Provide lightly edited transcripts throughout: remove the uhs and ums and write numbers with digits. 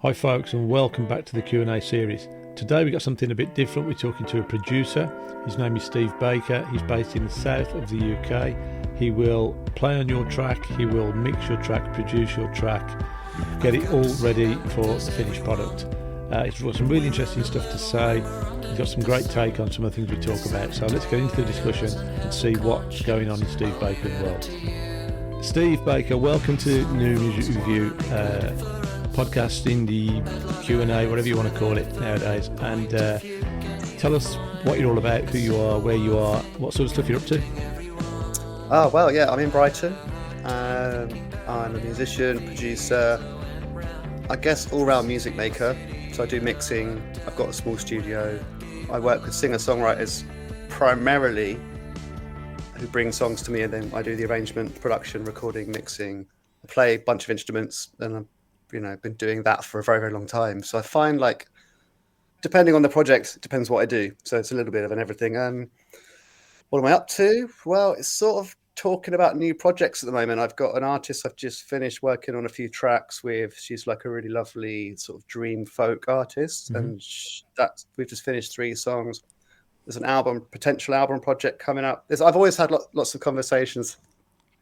Hi folks, and welcome back to the Q&A series. Today we've got something a bit different. We're talking to a producer. His name is Steve Baker. He's based in the south of the UK. He will play on your track, he will mix your track, produce your track, get it all ready for the finished product. He's got some really interesting stuff to say. He's got some great take on some of the things we talk about. So let's get into the discussion and see what's going on in Steve Baker's world. Steve Baker, welcome to New Music Review podcast, in the Q&A, whatever you want to call it nowadays, and tell us what you're all about, who you are, where you are, what sort of stuff you're up to. I'm in Brighton. I'm a musician, producer, I guess all-round music maker. So I do mixing, I've got a small studio. I work with singer-songwriters primarily who bring songs to me, and then I do the arrangement, production, recording, mixing. I play a bunch of instruments, and I've been doing that for a very, very long time. So I find, like, depending on the project, it depends what I do. So it's a little bit of an everything. What am I up to? Well, it's sort of talking about new projects at the moment. I've got an artist I've just finished working on a few tracks with. She's like a really lovely sort of dream folk artist. Mm-hmm. And we've just finished 3 songs. There's an potential album project coming up. I've always had lots of conversations,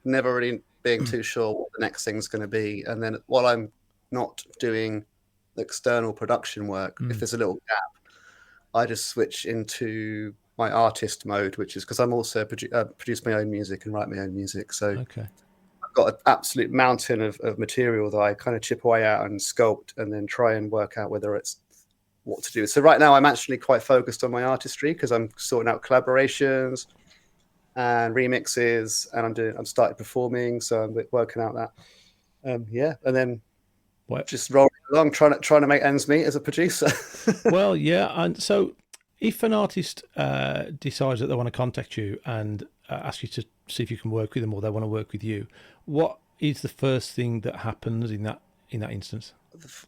never really being too sure what the next thing's going to be. And then while I'm not doing external production work, if there's a little gap, I just switch into my artist mode, which is because I'm also produce my own music and write my own music. So Okay. I've got an absolute mountain of material that I kind of chip away at and sculpt, and then try and work out whether it's what to do. So right now I'm actually quite focused on my artistry because I'm sorting out collaborations and remixes, and I'm started performing, so I'm working out that. And then just rolling along, trying to make ends meet as a producer. Well, yeah, and so if an artist decides that they want to contact you and ask you to see if you can work with them, or they want to work with you, what is the first thing that happens in that instance?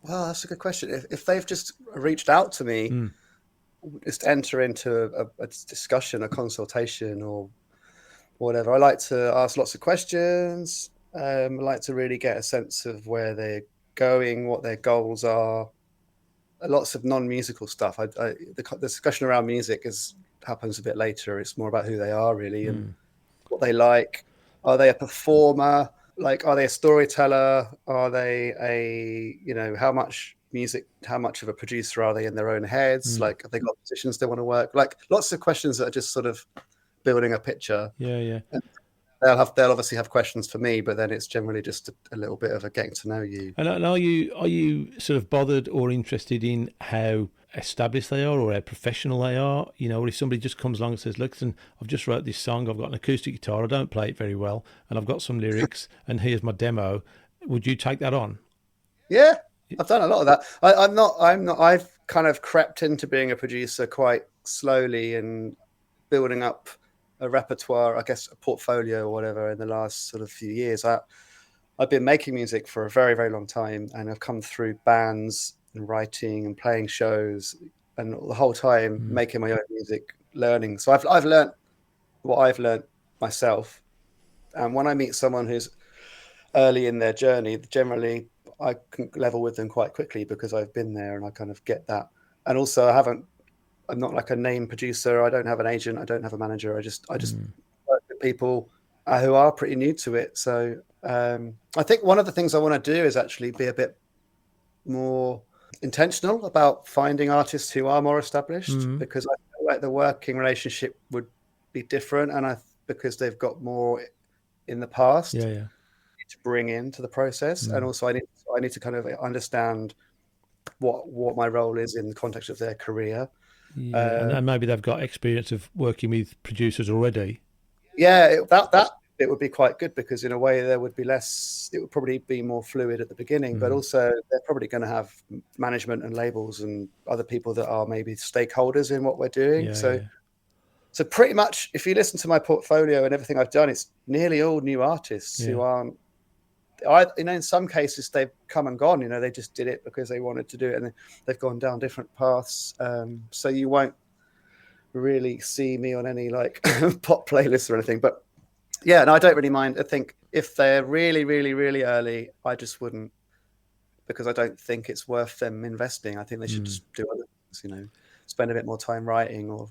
Well, that's a good question. If they've just reached out to me, just enter into a discussion, a consultation, or whatever. I like to ask lots of questions. I like to really get a sense of where they're going, what their goals are. Lots of non-musical stuff. The discussion around music happens a bit later. It's more about who they are, really, and what they like. Are they a performer? Like, are they a storyteller? Are they how much of a producer are they in their own heads? Like, have they got positions they want to work? Like, lots of questions that are just sort of building a picture. Yeah. And they'll obviously have questions for me, but then it's generally just a little bit of a getting to know you. And are you sort of bothered or interested in how established they are or how professional they are? Or if somebody just comes along and says, "Listen, I've just wrote this song. I've got an acoustic guitar. I don't play it very well, and I've got some lyrics, and here's my demo." Would you take that on? Yeah, I've done a lot of that. I'm not. I've kind of crept into being a producer quite slowly and building up a repertoire, I guess, a portfolio or whatever, in the last sort of few years. I've been making music for a very, very long time, and I've come through bands and writing and playing shows, and the whole time making my own music, learning. So I've learned what I've learned myself. And when I meet someone who's early in their journey, generally I can level with them quite quickly because I've been there and I kind of get that. And also I'm not like a name producer. I don't have an agent. I don't have a manager. I just work with people who are pretty new to it. So I think one of the things I want to do is actually be a bit more intentional about finding artists who are more established, because I feel like the working relationship would be different, and because they've got more in the past Yeah. to bring into the process, and also I need to kind of understand what my role is in the context of their career. Yeah, and maybe they've got experience of working with producers already. Yeah, that it would be quite good, because in a way there would be less. It would probably be more fluid at the beginning, but also they're probably going to have management and labels and other people that are maybe stakeholders in what we're doing. So pretty much, if you listen to my portfolio and everything I've done, it's nearly all new artists who aren't. In some cases they've come and gone. They just did it because they wanted to do it, and they've gone down different paths. So you won't really see me on any like pop playlists or anything. But yeah, no, I don't really mind. I think if they're really, really, really early, I just wouldn't because I don't think it's worth them investing. I think they should just do other things, spend a bit more time writing, or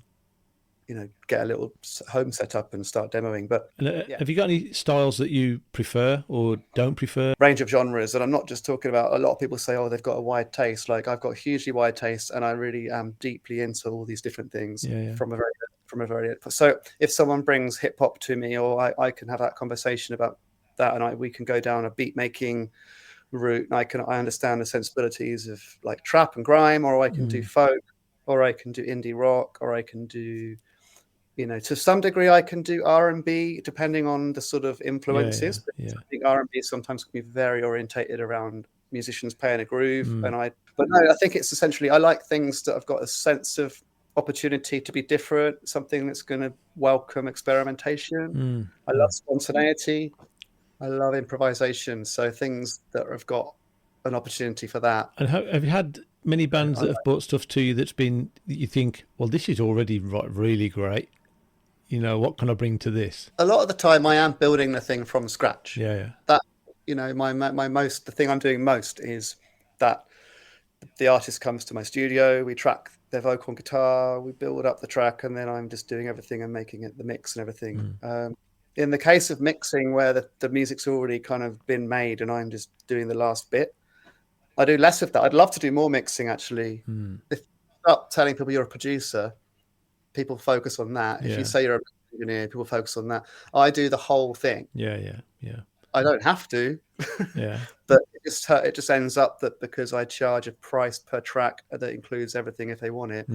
get a little home set up and start demoing. But have you got any styles that you prefer or don't prefer? Range of genres, and I'm not just talking about, a lot of people say, oh, they've got a wide taste. Like, I've got a hugely wide taste, and I really am deeply into all these different things from a very. So if someone brings hip hop to me, or I can have that conversation about that, and we can go down a beat making route, and I understand the sensibilities of like trap and grime, or I can do folk, or I can do indie rock, or I can do, to some degree, I can do R&B, depending on the sort of influences. Yeah. I think R&B sometimes can be very orientated around musicians playing a groove, but no, I think it's essentially, I like things that have got a sense of opportunity to be different, something that's going to welcome experimentation. I love spontaneity. I love improvisation. So things that have got an opportunity for that. And have you had many bands that have brought stuff to you that you think, well, this is already really great. What can I bring to this? A lot of the time I am building the thing from scratch. Yeah. That, the thing I'm doing most is that the artist comes to my studio, we track their vocal and guitar, we build up the track, and then I'm just doing everything and making it the mix and everything. In the case of mixing, where the music's already kind of been made and I'm just doing the last bit, I do less of that. I'd love to do more mixing, actually. If you start telling people you're a producer, people focus on that. If you say you're a engineer, people focus on that. I do the whole thing. Yeah. I don't have to. Yeah. But it just ends up that because I charge a price per track that includes everything if they want it.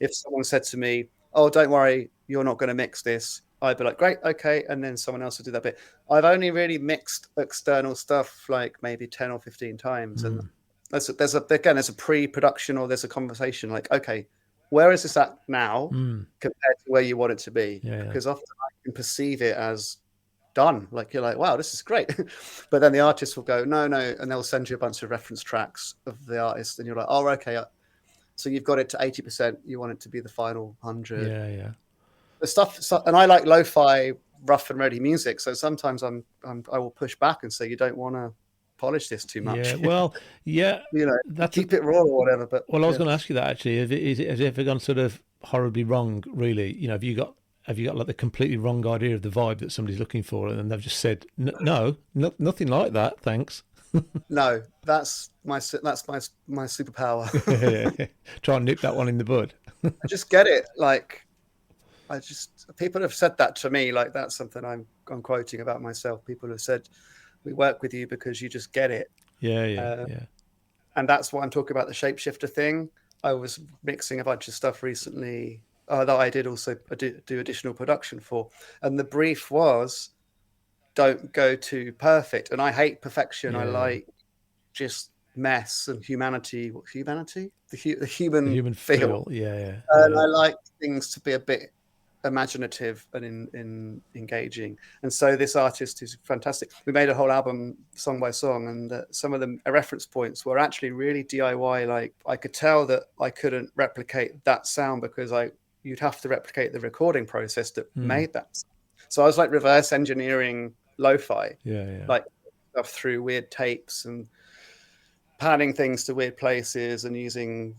If someone said to me, oh, don't worry, you're not going to mix this, I'd be like, great, okay. And then someone else would do that bit. I've only really mixed external stuff like maybe 10 or 15 times. And there's a pre-production, or there's a conversation like, okay, where is this at now compared to where you want it to be? Because often I can perceive it as done. Like, you're like, wow, this is great. But then the artist will go, no. And they'll send you a bunch of reference tracks of the artist. And you're like, oh, okay. So you've got it to 80%. You want it to be the final 100. Yeah. The stuff. And I like lo-fi, rough and ready music. So sometimes I will push back and say, you don't want to polish this too much. Yeah, well, yeah. Keep it raw or whatever. But I was going to ask you that, actually. Has it ever gone sort of horribly wrong, really? Have you got like the completely wrong idea of the vibe that somebody's looking for, and they've just said, no, nothing like that, thanks? No, that's my superpower. Try and nip that one in the bud. I just get it. Like, people have said that to me. Like, that's something I'm quoting about myself. People have said, we work with you because you just get it. Yeah. And that's why I'm talking about the shapeshifter thing. I was mixing a bunch of stuff recently that I did also do additional production for. And the brief was, don't go too perfect. And I hate perfection. I like just mess and humanity. What, humanity? The human feel. Yeah. And I like things to be a bit imaginative and in engaging. And so this artist is fantastic. We made a whole album song by song, and some of the reference points were actually really DIY. Like, I could tell that I couldn't replicate that sound because you'd have to replicate the recording process that made that. So I was like reverse engineering lo-fi, like stuff through weird tapes and panning things to weird places and using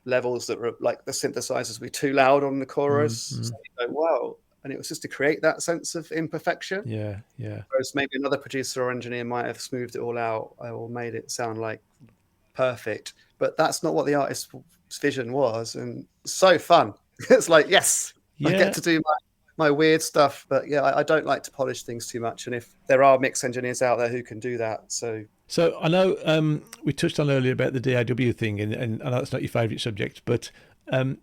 levels that were like the synthesizers were too loud on the chorus. So you go, wow. And it was just to create that sense of imperfection. Yeah. Whereas maybe another producer or engineer might have smoothed it all out or made it sound like perfect. But that's not what the artist's vision was. And so fun. It's like, yes, I get to do my weird stuff. But I don't like to polish things too much. And if there are mix engineers out there who can do that, So I know we touched on earlier about the DAW thing, and I know it's not your favourite subject, but I don't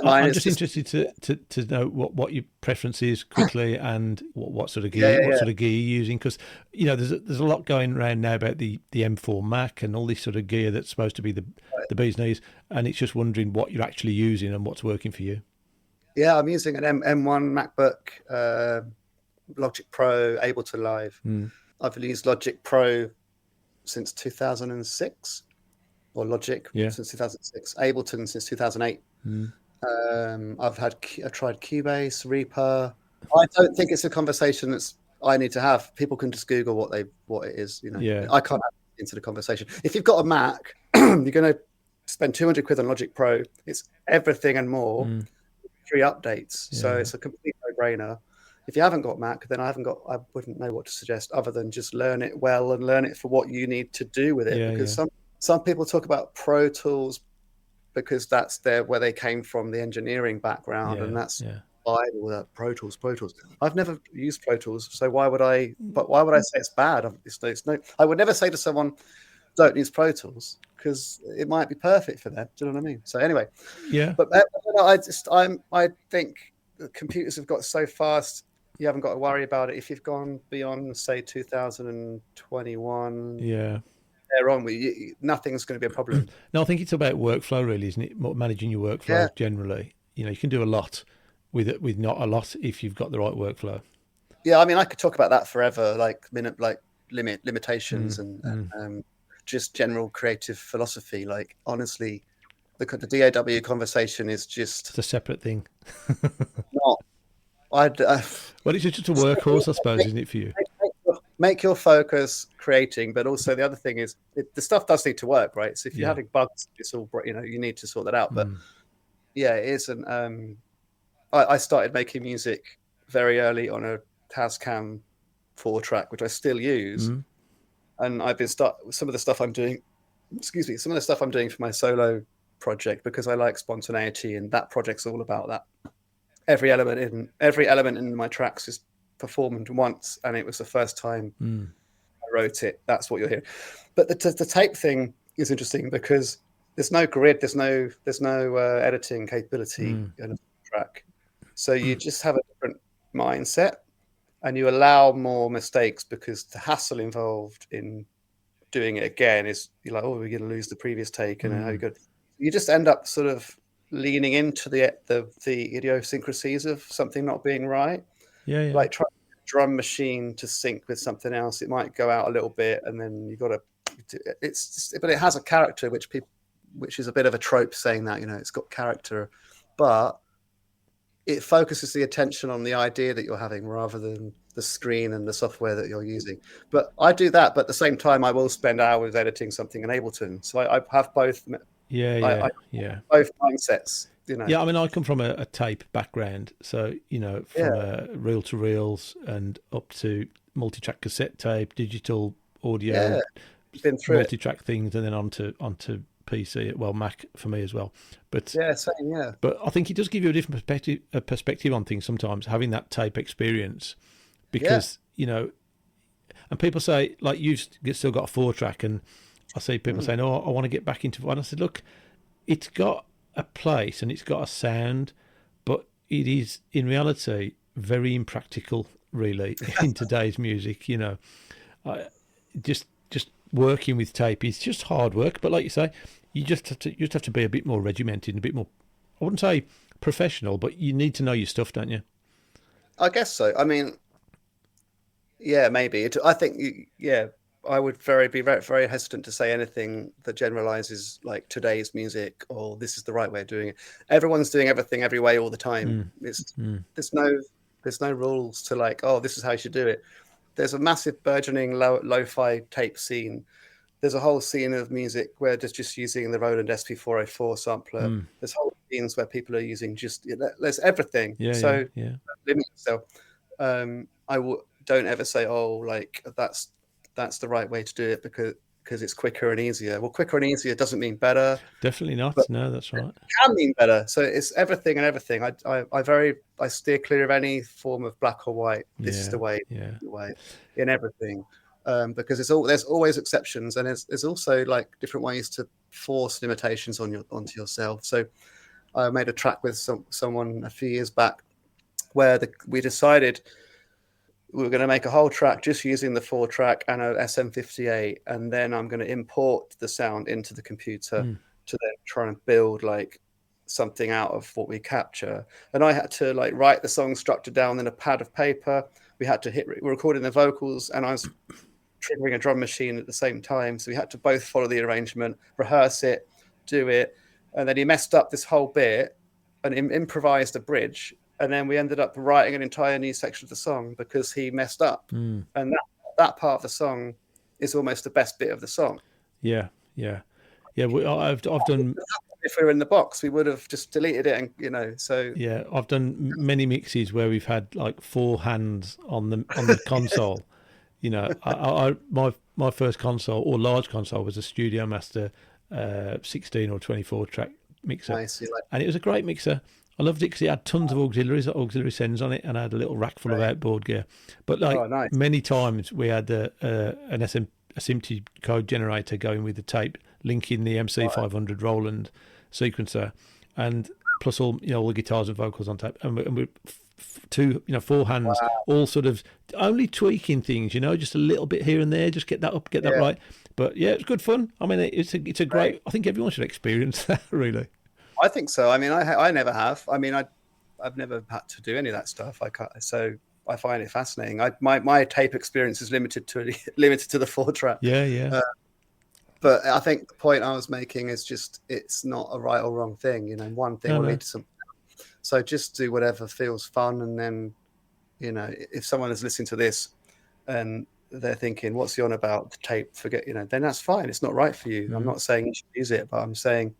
mind. I'm just interested to know what your preference is quickly, and what sort of gear sort of gear you're using, because there's a lot going around now about the M4 Mac and all this sort of gear that's supposed to be the bee's knees, and it's just wondering what you're actually using and what's working for you. Yeah, I'm using an M1 MacBook, Logic Pro, Ableton Live. I've used Logic Pro since 2006, or Logic since 2006, Ableton since 2008. I've tried Cubase, Reaper. I don't think it's a conversation I need to have. People can just Google what it is. I can't have into the conversation. If you've got a Mac, you're going to spend 200 quid on Logic Pro. It's everything and more, free updates. Yeah. So it's a complete no-brainer. If you haven't got Mac, then I wouldn't know what to suggest other than just learn it well and learn it for what you need to do with it. Because some people talk about Pro Tools because that's where they came from, the engineering background, and that's Bible, that Pro Tools. I've never used Pro Tools, so why would I? But why would I say it's bad? I would never say to someone, "Don't use Pro Tools," because it might be perfect for them. Do you know what I mean? So anyway, but I think the computers have got so fast. You haven't got to worry about it. If you've gone beyond, say, 2021, they're on. Nothing's going to be a problem. No, I think it's about workflow, really, isn't it? Managing your workflow generally. You can do a lot with not a lot if you've got the right workflow. Yeah, I mean, I could talk about that forever, like limitations and just general creative philosophy. Like, honestly, the DAW conversation is just it's a separate thing. Not. Well, it's just a workhorse, I suppose, isn't it, for you? Make your focus creating, but also the other thing is the stuff does need to work, right? So if you're having bugs, it's all, you need to sort that out. But yeah, it isn't. I started making music very early on a Tascam 4-track, which I still use, and I've been some of the stuff I'm doing. Some of the stuff I'm doing for my solo project because I like spontaneity, and that project's all about that. Every element in my tracks is performed once, and it was the first time I wrote it. That's what you're hearing. But the tape thing is interesting because there's no grid, there's no editing capability in a track, so you just have a different mindset, and you allow more mistakes because the hassle involved in doing it again is you're like, oh, we're going to lose the previous take, and how you just end up sort of leaning into the idiosyncrasies of something not being right. Like trying a drum machine to sync with something else, it might go out a little bit, and then you got to. But it has a character, which is a bit of a trope, saying that it's got character, but it focuses the attention on the idea that you're having rather than the screen and the software that you're using. But I do that, but at the same time, I will spend hours editing something in Ableton, so I have both. Both mindsets. Yeah, I mean, I come from a tape background, so from reel to reels and up to multi-track cassette tape, digital audio, been through multi-track things, and then onto PC. Well, Mac for me as well. But same. But I think it does give you a different perspective on things sometimes, having that tape experience, because and people say, like, you've still got a 4-track, and I see people saying, "Oh, I want to get back into." And I said, "Look, it's got a place and it's got a sound, but it is in reality very impractical, really, in today's music. Just working with tape is just hard work. But like you say, you just have to be a bit more regimented, a bit more. I wouldn't say professional, but you need to know your stuff, don't you? I guess so. I mean, yeah, maybe. I think, I would be very hesitant to say anything that generalizes like today's music or this is the right way of doing it. Everyone's doing everything every way all the time. There's no rules to like, oh, this is how you should do it. There's a massive burgeoning lo-fi tape scene. There's a whole scene of music where just using the Roland SP404 sampler. There's whole scenes where people are using there's everything. Limit yourself. Don't ever say, oh, like that's the right way to do it because it's quicker and easier. Well, quicker and easier doesn't mean better. Definitely not. No, that's right. It can mean better. So it's everything and everything. I steer clear of any form of black or white. This is the way. The way in everything, because there's always exceptions, and there's also like different ways to force limitations onto yourself. So I made a track with someone a few years back where we decided we were going to make a whole track just using the 4-track and a SM58, and then I'm going to import the sound into the computer to then try and build like something out of what we capture. And I had to like write the song structure down in a pad of paper. We had to we're recording the vocals, and I was triggering a drum machine at the same time, so we had to both follow the arrangement, rehearse it, do it, and then he messed up this whole bit and improvised a bridge. And then we ended up writing an entire new section of the song because he messed up. And that part of the song is almost the best bit of the song. Yeah. I've done. If we were in the box, we would have just deleted it, and so Yeah, I've done many mixes where we've had like 4 hands on the console. My first console or large console was a Studio Master 16 or 24 track mixer, nice. and it was a great mixer. I loved it because it had tons of auxiliary sends on it, and I had a little rack full of outboard gear. But nice. many times we had an SMPTE code generator going with the tape, linking the MC500 Roland sequencer, and plus all the guitars and vocals on tape, and we 4 hands, all sort of only tweaking things, just a little bit here and there, just get that up, get that right. But yeah, it's good fun. I mean, it's a great. I think everyone should experience that. Really, I think so. I mean, I never have. I mean, I've never had to do any of that stuff. So I find it fascinating. My tape experience is limited to the 4-track. Yeah. But I think the point I was making is just it's not a right or wrong thing. One thing will lead to something. So just do whatever feels fun, and then, if someone is listening to this and they're thinking, "What's he on about? The tape? Forget." Then that's fine. It's not right for you. I'm not saying you should use it, but I'm saying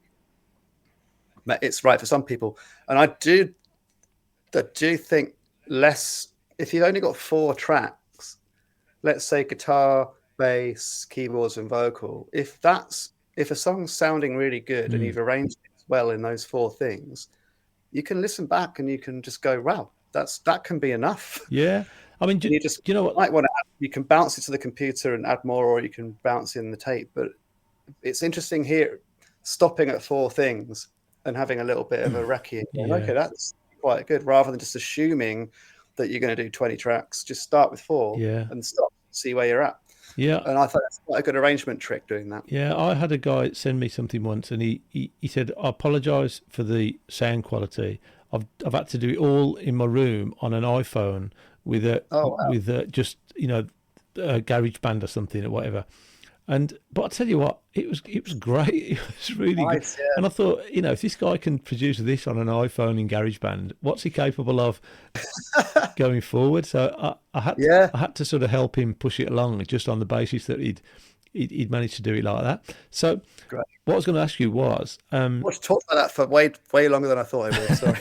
it's right for some people. And I do think less. If you've only got 4 tracks, let's say guitar, bass, keyboards, and vocal. If a song's sounding really good and you've arranged it well in those 4 things, you can listen back and you can just go, wow, that can be enough. Yeah. I mean, you know what? You can bounce it to the computer and add more, or you can bounce in the tape. But it's interesting here, stopping at 4 things and having a little bit of a recce. Okay, that's quite good, rather than just assuming that you're going to do 20 tracks. Just start with 4 and stop, see where you're at. Yeah. And I thought that's quite a good arrangement trick doing that. Yeah, I had a guy send me something once, and he said, I apologise for the sound quality. I've had to do it all in my room on an iPhone with just GarageBand or something or whatever. But I tell you what, it was great. It was really nice, good. Yeah. And I thought, if this guy can produce this on an iPhone in GarageBand, what's he capable of going forward? So I had to sort of help him push it along, just on the basis that he'd managed to do it like that. So great. What I was going to ask you was, well, talked about that for way longer than I thought I would. Sorry,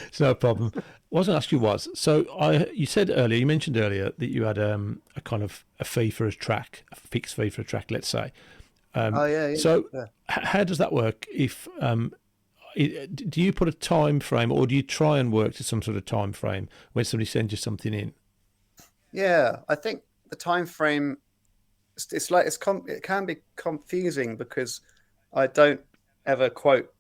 it's no problem. What I was going to ask you was, so you mentioned earlier that you had a kind of a fee for a track, a fixed fee for a track, let's say. So how does that work? If do you put a time frame, or do you try and work to some sort of time frame when somebody sends you something in? Yeah, I think the time frame, it can be confusing because I don't ever quote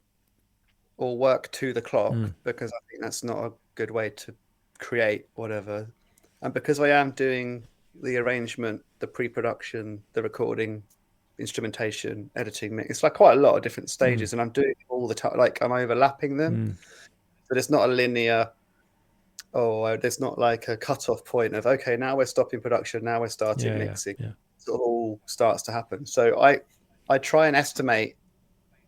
or work to the clock, because I think that's not a good way to create whatever. And because I am doing the arrangement, the pre-production, the recording, instrumentation, editing, it's like quite a lot of different stages, and I'm doing it all the time. Like I'm overlapping them, so there's not a linear. There's not like a cut-off point of okay, now we're stopping production, now we're starting mixing. Yeah. So it all starts to happen. So I try and estimate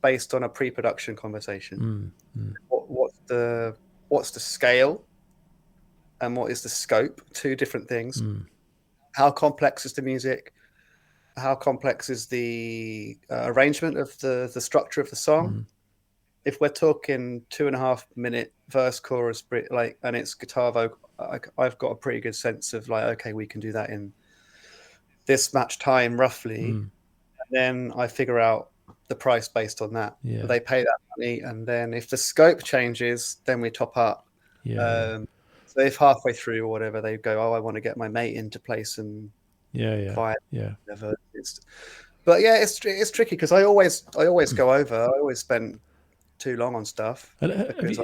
based on a pre-production conversation. What's the scale and what is the scope? 2 different things. How complex is the music? How complex is the arrangement of the structure of the song? If we're talking 2.5 minute verse, chorus, and it's guitar vocal, I've got a pretty good sense of okay, we can do that in this much time roughly. And then I figure out the price based on that. Yeah. They pay that money, and then if the scope changes, then we top up. So if halfway through or whatever they go, I want to get my mate in to play some whatever. But yeah, it's tricky because I always go over. I always spend too long on stuff. Because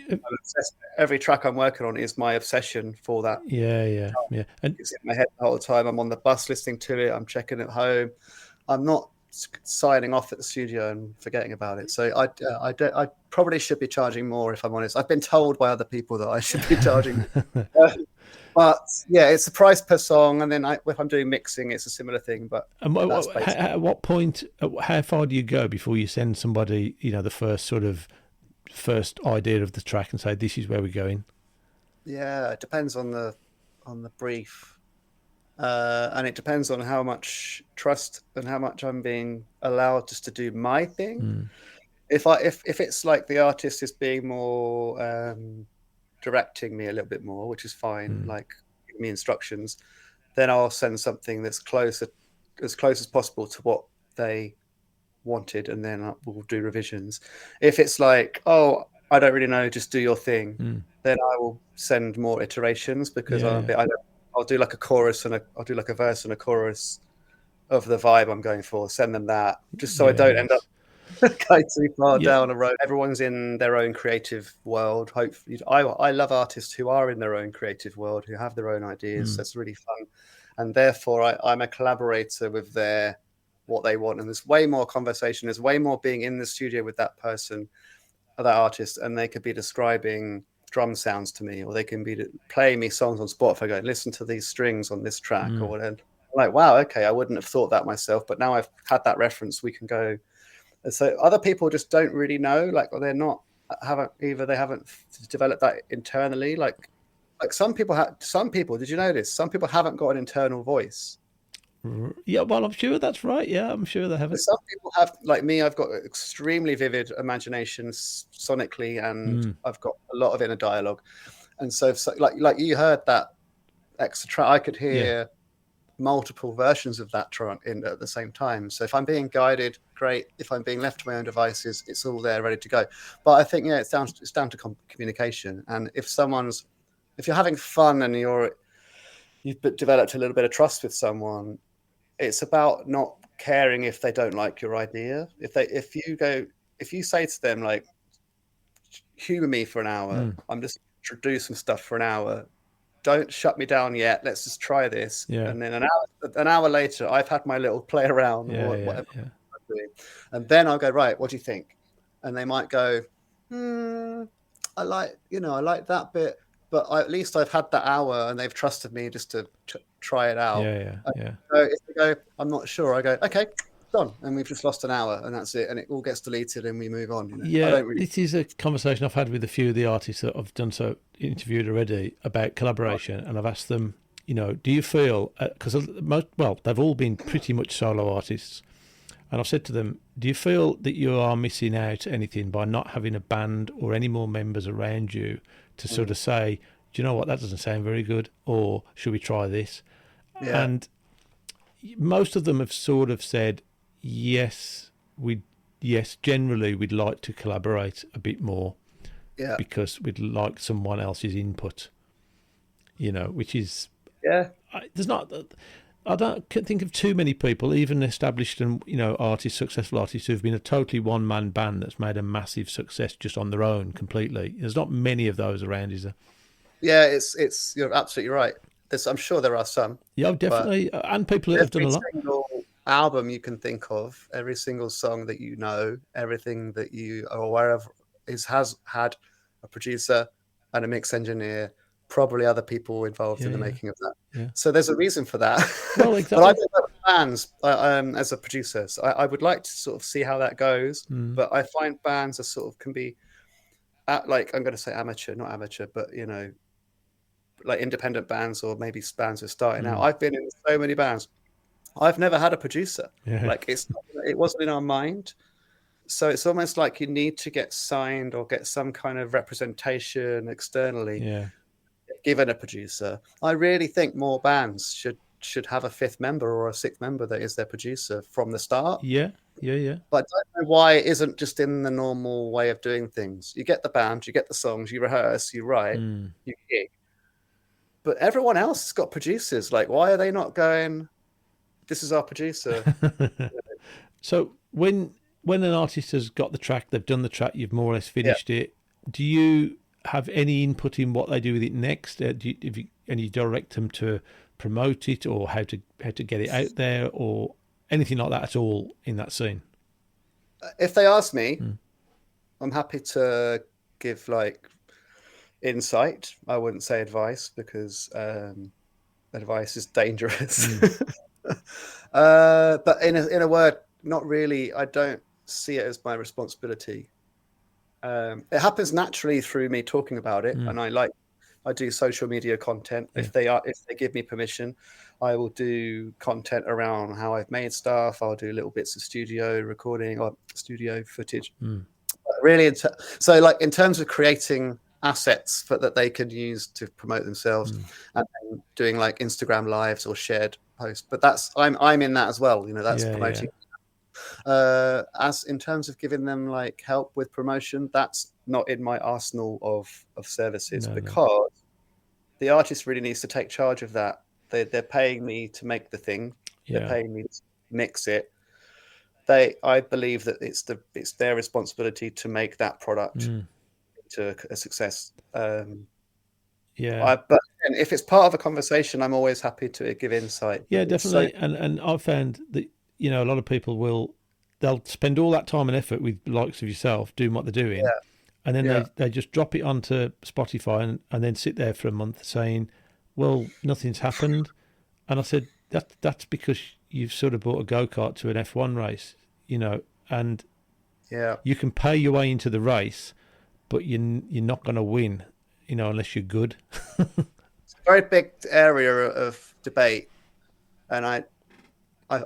every track I'm working on is my obsession for that. And it's in my head the whole time. I'm on the bus listening to it. I'm checking at home. I'm not signing off at the studio and forgetting about it. So I probably should be charging more, if I'm honest. I've been told by other people that I should be charging. But yeah, it's the price per song, and then if I'm doing mixing, it's a similar thing. But at what point, how far do you go before you send somebody, the first idea of the track and say this is where we're going? Yeah, it depends on the brief. And it depends on how much trust and how much I'm being allowed just to do my thing. If it's like the artist is being more directing me a little bit more, which is fine, like giving me instructions, then I'll send something that's as close as possible to what they wanted, and then we'll do revisions. If it's like, oh, I don't really know, just do your thing, then I will send more iterations, because I'll do like a chorus and I'll do like a verse and a chorus of the vibe I'm going for. Send them that, just so I don't end up going too far down a road. Everyone's in their own creative world. Hopefully, I love artists who are in their own creative world, who have their own ideas. That's really fun, and therefore I'm a collaborator with what they want. And there's way more conversation. There's way more being in the studio with that person, or that artist, and they could be describing drum sounds to me, or they can be playing me songs on Spotify, going, listen to these strings on this track, or whatever. Like, wow, okay, I wouldn't have thought that myself, but now I've had that reference, we can go. And so other people just don't really know, like, or they haven't developed that internally. Like some people did you know this? Some people haven't got an internal voice. Yeah, well, I'm sure that's right. Yeah, I'm sure they haven't. Some people have, like me, I've got extremely vivid imagination sonically, and I've got a lot of inner dialogue. And so like you heard that extra track, I could hear multiple versions of that track in at the same time. So if I'm being guided, great. If I'm being left to my own devices, it's all there ready to go. But I think, it's down to communication. And if you're having fun and you've developed a little bit of trust with someone, it's about not caring if they don't like your idea. If you say to them, like, humor me for an hour, I'm just do some stuff for an hour, don't shut me down yet, let's just try this. And then an hour later, I've had my little play around, or whatever I'm doing, and then I'll go, right, what do you think? And they might go, I like that bit, but at least I've had that hour and they've trusted me just to try it out. So if they go, I'm not sure, I go, okay, done, and we've just lost an hour, and that's it, and it all gets deleted and we move on. This is a conversation I've had with a few of the artists that I've interviewed already about collaboration, and I've asked them, do you feel, because they've all been pretty much solo artists, and I've said to them, do you feel that you are missing out anything by not having a band or any more members around you to sort of say, do you know what, that doesn't sound very good, or should we try this? And most of them have sort of said, yes, generally we'd like to collaborate a bit more, because we'd like someone else's input, which is I don't think of too many people, even established and successful artists, who've been a totally one-man band that's made a massive success just on their own completely. There's not many of those around, is there? Yeah, it's you're absolutely right. I'm sure there are some. Yeah, definitely, and people that have done a lot. Every single album you can think of, every single song that everything that you are aware of has had a producer and a mix engineer, probably other people involved in the making of that. So there's a reason for that. Well, exactly. But I do that with bands as a producer. So I would like to sort of see how that goes. But I find bands are sort of can be, like, I'm going to say amateur, not amateur, but like independent bands, or maybe bands are starting out. I've been in so many bands. I've never had a producer. Like, it wasn't in our mind. So it's almost like you need to get signed or get some kind of representation externally, given a producer. I really think more bands should have a fifth member or a sixth member that is their producer from the start. But I don't know why it isn't just in the normal way of doing things. You get the band, you get the songs, you rehearse, you write, you gig. But everyone else has got producers. Like, why are they not going, this is our producer? So when an artist has got the track, they've done the track, you've more or less finished it, do you have any input in what they do with it next? Do you direct them to promote it, or how to get it out there, or anything like that at all in that scene? If they ask me, I'm happy to give, like, insight. I wouldn't say advice, because advice is dangerous. But in a word, not really. I don't see it as my responsibility. It happens naturally through me talking about it, and I like I do social media content. Yeah. If they give me permission, I will do content around how I've made stuff. I'll do little bits of studio recording or studio footage. Really, so like in terms of creating assets that they can use to promote themselves, and then doing like Instagram lives or shared posts. But that's I'm in that as well. You know, that's promoting. As in terms of giving them like help with promotion, that's not in my arsenal of services, because the artist really needs to take charge of that. They're paying me to make the thing. They're paying me to mix it. I believe that it's their responsibility to make that product to a success. But if it's part of a conversation, I'm always happy to give insight. Yeah, definitely. And I've found that, you know, a lot of people they'll spend all that time and effort with the likes of yourself doing what they're doing, and then they just drop it onto Spotify and then sit there for a month saying, well, nothing's happened. And I said, that's because you've sort of bought a go-kart to an F1 race, you know, and you can pay your way into the race, but you're not going to win, you know, unless you're good. It's a very big area of debate, and I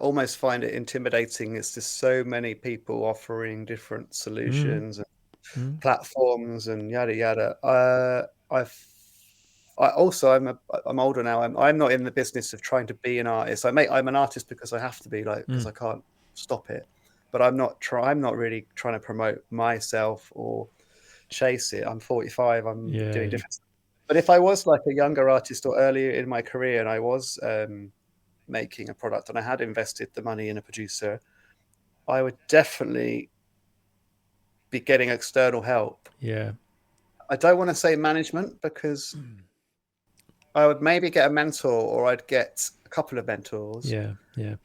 almost find it intimidating. It's just so many people offering different solutions and platforms and yada yada. I'm older now. I'm not in the business of trying to be an artist. I'm an artist because I have to be, like, because I can't stop it. But I'm not really trying to promote myself or chase it. I'm 45. I'm doing different stuff. But if I was like a younger artist or earlier in my career, and I was making a product and I had invested the money in a producer, I would definitely be getting external help. Yeah. I don't want to say management, because I would maybe get a mentor, or I'd get a couple of mentors. Yeah. And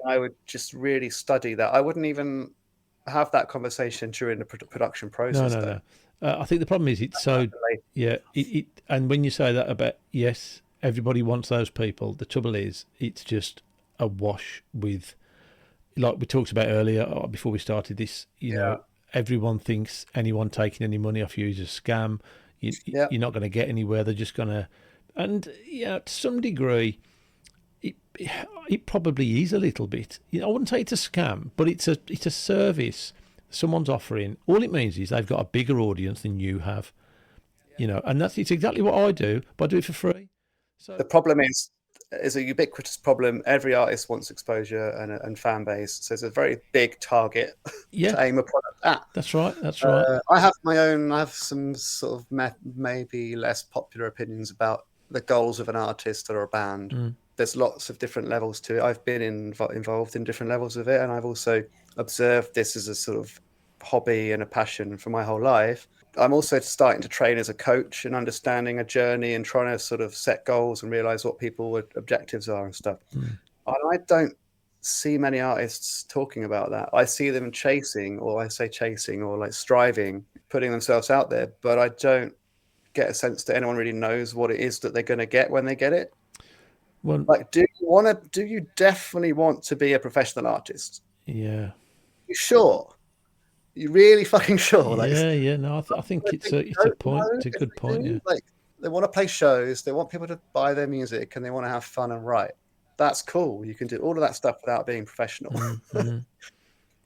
I would just really study that. I wouldn't even have that conversation during the production process. No. I think the problem is it's so, and when you say that about, yes, everybody wants those people. The trouble is, it's just a wash with, like we talked about earlier before we started this, you know, everyone thinks anyone taking any money off you is a scam. You're not going to get anywhere. They're just going to, and to some degree, it probably is a little bit. You know, I wouldn't say it's a scam, but it's a service someone's offering. All it means is they've got a bigger audience than you have, you know, and it's exactly what I do, but I do it for free. So the problem is a ubiquitous problem. Every artist wants exposure and fan base, so it's a very big target to aim a product at. That's right. I have some sort of maybe less popular opinions about the goals of an artist or a band. There's lots of different levels to it. I've been involved in different levels of it, and I've also observed this as a sort of hobby and a passion for my whole life. I'm also starting to train as a coach and understanding a journey and trying to sort of set goals and realize what people's objectives are and stuff. And I don't see many artists talking about that. I see them chasing or like striving, putting themselves out there, but I don't get a sense that anyone really knows what it is that they're going to get when they get it. Well, like, do you definitely want to be a professional artist? Yeah. You sure? You really fucking sure? Like, No, I think it's a point. It's a good point. Yeah. Like, they want to play shows. They want people to buy their music, and they want to have fun and write. That's cool. You can do all of that stuff without being professional.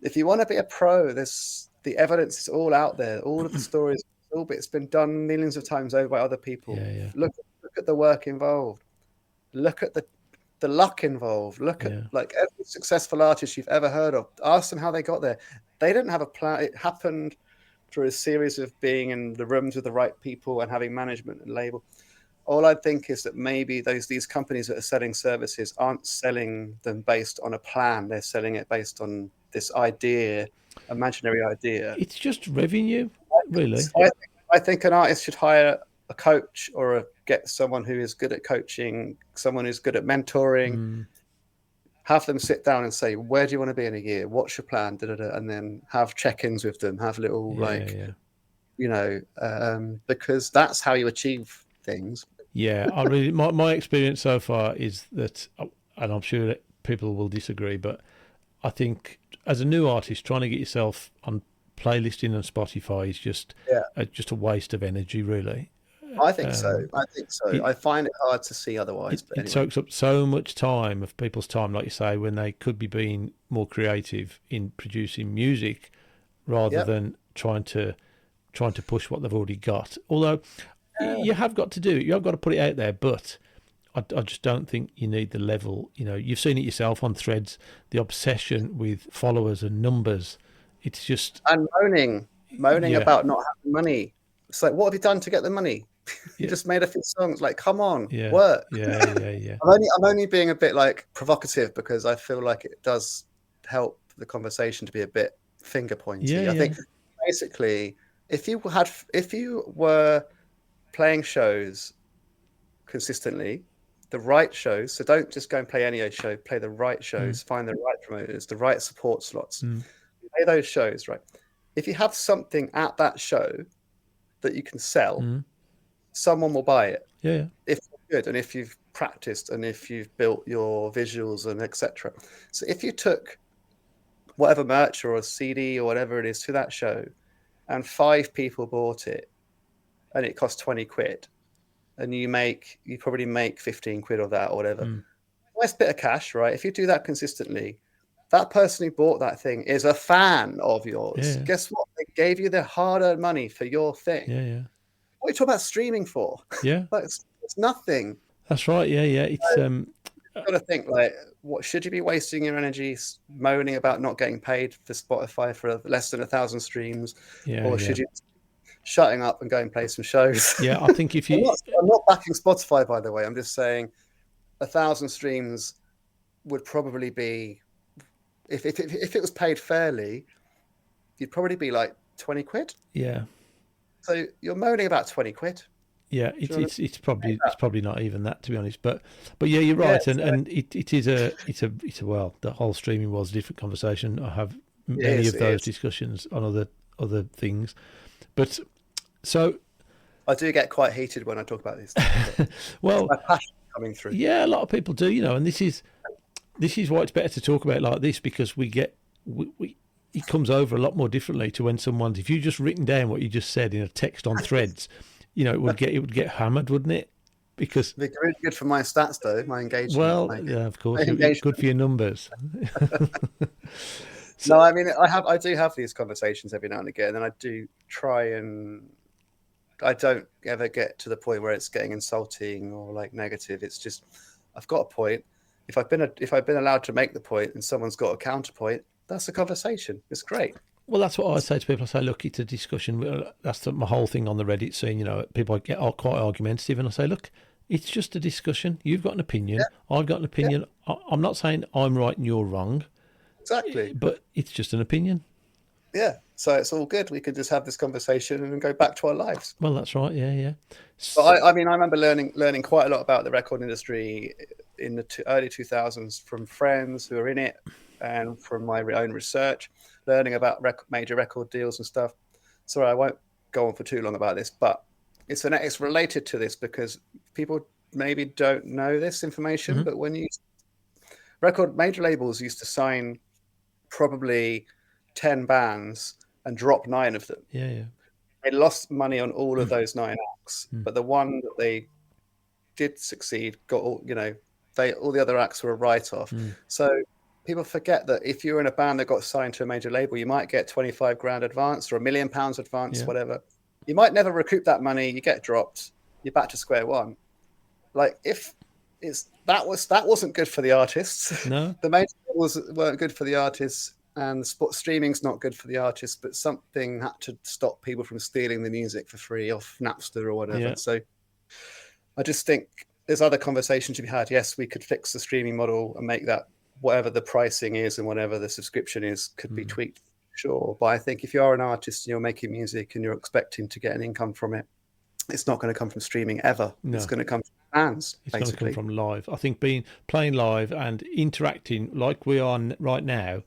If you want to be a pro, there's the evidence is all out there. All of the stories, it's been done millions of times over by other people. Look at the work involved. Look at the luck involved. Look at like every successful artist you've ever heard of. Ask them how they got there. They didn't have a plan. It happened through a series of being in the rooms with the right people and having management and label. All I think is that maybe these companies that are selling services aren't selling them based on a plan. They're selling it based on this idea, imaginary idea. It's just revenue, really. I think an artist should hire a coach or get someone who is good at coaching, someone who's good at mentoring, have them sit down and say, where do you want to be in a year? What's your plan? And then have check-ins with them, have little you know, because that's how you achieve things. Yeah, I really, my experience so far is that, and I'm sure that people will disagree, but I think as a new artist, trying to get yourself on playlisting on Spotify is just a waste of energy, really. I think so. I think so. It, I find it hard to see otherwise. But it anyway, soaks up so much time of people's time, like you say, when they could be being more creative in producing music rather yep. than trying to push what they've already got. Although you have got to do it, you have got to put it out there, but I just don't think you need the level. You know, you've seen it yourself on Threads, the obsession with followers and numbers. It's just and moaning yeah, about not having money. It's like, what have you done to get the money? You yeah, just made a few songs. Like, come on, yeah, work. yeah. I'm only being a bit like provocative because I feel like it does help the conversation to be a bit finger pointy. Yeah, I think basically, if you were playing shows consistently, the right shows, so don't just go and play any show, play the right shows, find the right promoters, the right support slots, play those shows, right? If you have something at that show that you can sell, someone will buy it. Yeah. If you're good and if you've practiced and if you've built your visuals and etc. So if you took whatever merch or a CD or whatever it is to that show and 5 people bought it and it cost 20 quid and you probably make 15 quid of that or whatever. Nice bit of cash, right? If you do that consistently, that person who bought that thing is a fan of yours. Yeah. Guess what? They gave you their hard-earned money for your thing. Yeah. What are you talking about streaming for? Yeah. Like, it's nothing. That's right. Yeah. It's You've got to think, like, what should you be wasting your energy moaning about not getting paid for Spotify for less than 1,000 streams? Or should you shutting up and go and play some shows? Yeah, I think if you I'm not backing Spotify, by the way. I'm just saying 1,000 streams would probably be, if it was paid fairly, you'd probably be like 20 quid. Yeah. So you're moaning about 20 quid. Yeah, it's probably not even that, to be honest. But yeah, you're right, and it is a well, the whole streaming was a different conversation. I have many of those discussions on other things, but so I do get quite heated when I talk about these things. Well, my passion coming through. Yeah, a lot of people do, and this is why it's better to talk about it like this, because it comes over a lot more differently to when if you just written down what you just said in a text on Threads. It would get hammered, wouldn't it? Because it'd be really good for my stats, though, my engagement. Well, yeah, of course, it's good for your numbers. No, I mean, I do have these conversations every now and again, and I do try, and I don't ever get to the point where it's getting insulting or like negative. It's just, I've got a point. If I've been allowed to make the point, and someone's got a counterpoint, that's a conversation. It's great. Well, that's what I say to people. I say, look, it's a discussion. That's my whole thing on the Reddit scene. People get quite argumentative, and I say, look, it's just a discussion. You've got an opinion. Yeah. I've got an opinion. Yeah. I'm not saying I'm right and you're wrong. Exactly. But it's just an opinion. Yeah. So it's all good. We could just have this conversation and go back to our lives. Well, that's right. Yeah. So, I mean, I remember learning quite a lot about the record industry in the early 2000s from friends who are in it and from my own research. Learning about major record deals and stuff. Sorry, I won't go on for too long about this, but it's related to this because people maybe don't know this information. But when major labels used to sign probably 10 bands and drop 9 of them. Yeah. They lost money on all of those 9 acts, but the one that they did succeed got all the other acts were a write-off. So people forget that if you're in a band that got signed to a major label, you might get 25 grand advance or £1 million advance, whatever. You might never recoup that money. You get dropped. You're back to square one. Like that wasn't good for the artists. No, the major labels weren't good for the artists, and streaming's not good for the artists. But something had to stop people from stealing the music for free off Napster or whatever. Yeah. So I just think there's other conversations to be had. Yes, we could fix the streaming model and make that whatever the pricing is and whatever the subscription is could be tweaked, sure. But I think if you are an artist and you're making music and you're expecting to get an income from it, it's not going to come from streaming ever. No. It's going to come from fans. It's going to come from live. I think playing live and interacting like we are right now,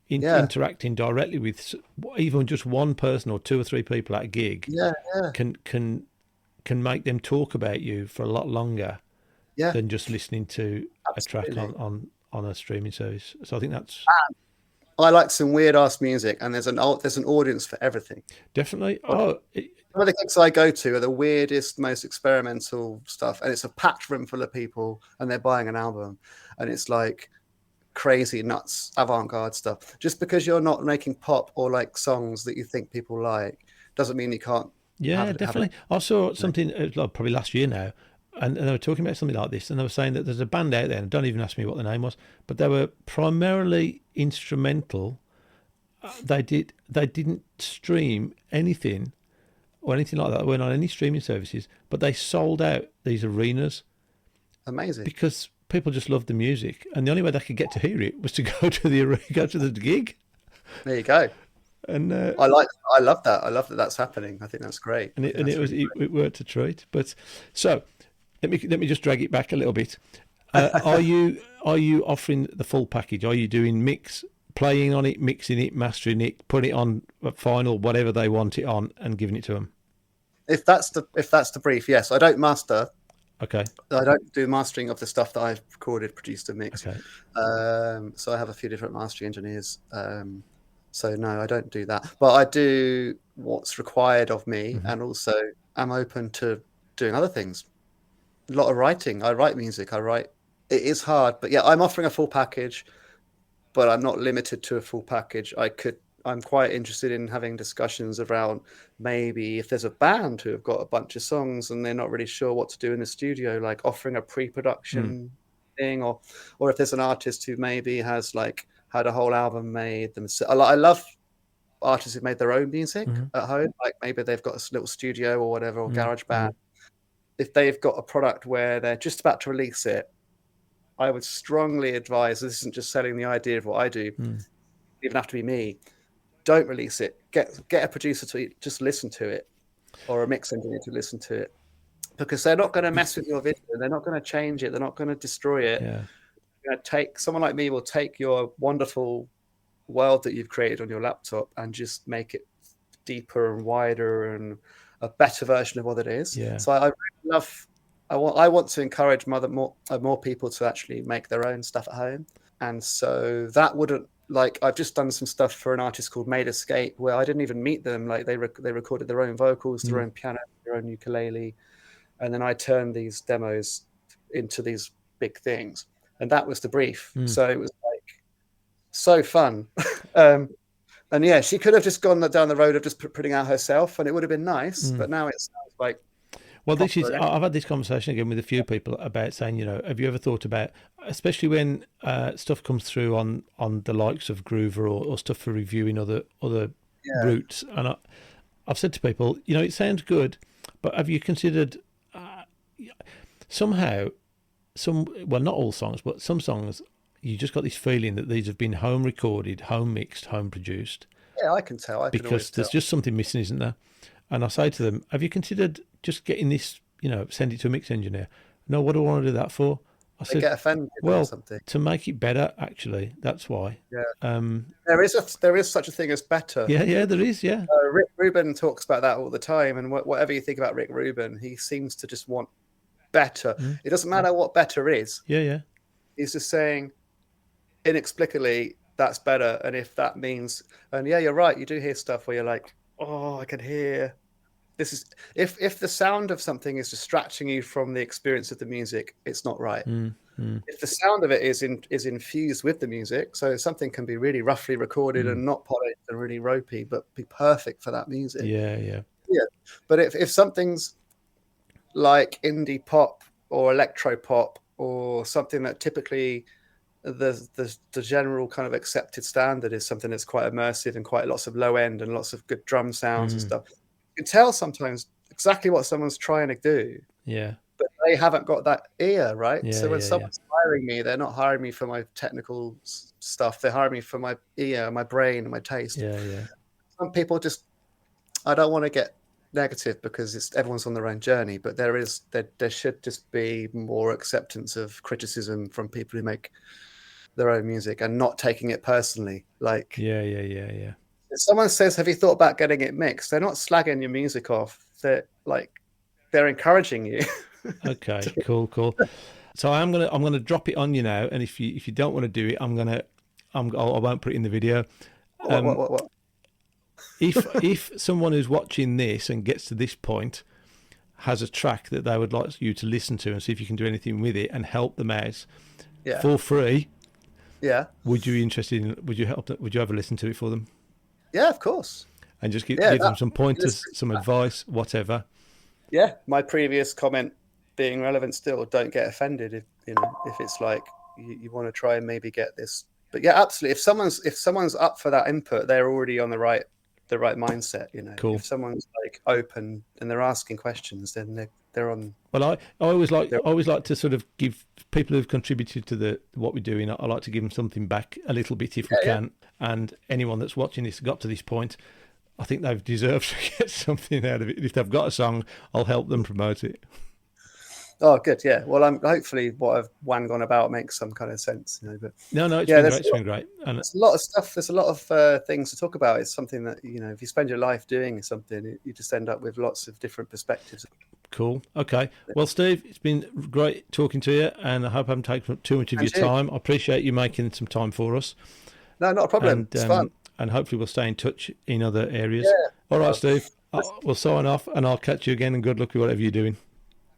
interacting directly with even just one person or 2 or 3 people at a gig, can make them talk about you for a lot longer than just listening to a track on a streaming service. So I think that's I like some weird ass music, and there's an audience for everything. Definitely. Some of the gigs I go to are the weirdest, most experimental stuff, and it's a packed room full of people, and they're buying an album, and it's like crazy, nuts, avant-garde stuff. Just because you're not making pop or like songs that you think people like, doesn't mean you can't. Yeah, definitely. I saw something probably last year now, and they were talking about something like this, and they were saying that there's a band out there, and don't even ask me what the name was, but they were primarily instrumental. They didn't stream anything or anything like that. They weren't on any streaming services, but they sold out these arenas. Amazing. Because people just loved the music, and the only way they could get to hear it was to go to the gig. There you go. And I love that. I love that that's happening. I think that's great. And it worked a treat. But so let me just drag it back a little bit. Are you offering the full package? Are you doing playing on it, mixing it, mastering it, putting it on final, whatever they want it on, and giving it to them? If that's the brief, yes. I don't master. Okay. I don't do mastering of the stuff that I've recorded, produced, and mixed. Okay. So I have a few different mastering engineers. So no, I don't do that. But I do what's required of me, and also I'm open to doing other things. A lot of writing. I write music. It is hard, but yeah, I'm offering a full package, but I'm not limited to a full package. I'm quite interested in having discussions around maybe if there's a band who have got a bunch of songs and they're not really sure what to do in the studio, like offering a pre-production thing, or if there's an artist who maybe has like had a whole album made themselves. I love artists who've made their own music at home, like maybe they've got a little studio or whatever, or garage band. If they've got a product where they're just about to release it, I would strongly advise, this isn't just selling the idea of what I do, even have to be me, don't release it. Get a producer to just listen to it, or a mix engineer to listen to it, because they're not going to mess with your video. They're not going to change it. They're not going to destroy it. Yeah. Someone like me will take your wonderful world that you've created on your laptop and just make it deeper and wider and a better version of what it is. Yeah. So I really love. I want to encourage more people to actually make their own stuff at home, and so that wouldn't, like, I've just done some stuff for an artist called Made Escape, where I didn't even meet them. Like they recorded their own vocals, their own piano, their own ukulele, and then I turned these demos into these big things, and that was the brief. So it was like so fun. And yeah, she could have just gone down the road of just putting out herself, and it would have been nice. But now it sounds like. Well, I've had this conversation again with a few people about saying, have you ever thought about, especially when stuff comes through on the likes of Groover or stuff for reviewing other routes, and I've said to people, it sounds good, but have you considered somehow well, not all songs, but some songs, you just got this feeling that these have been home recorded, home mixed, home produced. Yeah, I can tell. Because there's just something missing, isn't there? And I say to them, have you considered just getting this, send it to a mix engineer? No, what do I want to do that for? I said, get offended or something. To make it better, actually. That's why. Yeah. There is such a thing as better. Yeah, there is, yeah. Rick Rubin talks about that all the time, and whatever you think about Rick Rubin, he seems to just want better. It doesn't matter what better is. Yeah. He's just saying, inexplicably, that's better, and if that means, and yeah, you're right, you do hear stuff where you're like, oh, I can hear this is if the sound of something is distracting you from the experience of the music, it's not right. If the sound of it is infused with the music, so something can be really roughly recorded and not polished and really ropey, but be perfect for that music. Yeah. But if something's like indie pop or electro pop or something that typically the general kind of accepted standard is something that's quite immersive and quite lots of low end and lots of good drum sounds and stuff, you can tell sometimes exactly what someone's trying to do. Yeah. But they haven't got that ear, right? Yeah, so when someone's hiring me, they're not hiring me for my technical stuff. They're hiring me for my ear, my brain, and my taste. Yeah. Some people just, I don't want to get negative because everyone's on their own journey, but there should just be more acceptance of criticism from people who make their own music and not taking it personally. Like, yeah. If someone says, "Have you thought about getting it mixed?" They're not slagging your music off. They're encouraging you. Okay, cool. So I'm gonna drop it on you now, and if you don't want to do it, I'm gonna I won't put it in the video. What? If someone who's watching this and gets to this point has a track that they would like you to listen to and see if you can do anything with it and help them out for free, would you be interested in? Would you help them? Would you ever listen to it for them? Yeah, of course. And just give them some pointers, some advice, whatever. Yeah, my previous comment being relevant still. Don't get offended if it's like you want to try and maybe get this. But yeah, absolutely. If someone's up for that input, they're already on the right mindset. Cool. If someone's like open and they're asking questions, then they're on. Well, I always like to sort of give people who've contributed to what we're doing. I like to give them something back a little bit if we can. And anyone that's watching this got to this point, I think they've deserved to get something out of it. If they've got a song, I'll help them promote it. Oh, good. Yeah. Well, hopefully what I've wanged on about makes some kind of sense. But no, it's been great. And there's a lot of stuff. There's a lot of things to talk about. It's something that if you spend your life doing something, you just end up with lots of different perspectives. Cool. Okay. Well, Steve, it's been great talking to you, and I hope I haven't taken up too much of your time. I appreciate you making some time for us. No, not a problem. It's fun. And hopefully we'll stay in touch in other areas. Yeah. All right, Steve. We'll sign off, and I'll catch you again. And good luck with whatever you're doing.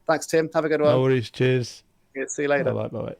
Thanks, Tim. Have a good one. No worries. Cheers. Yeah, see you later. Bye.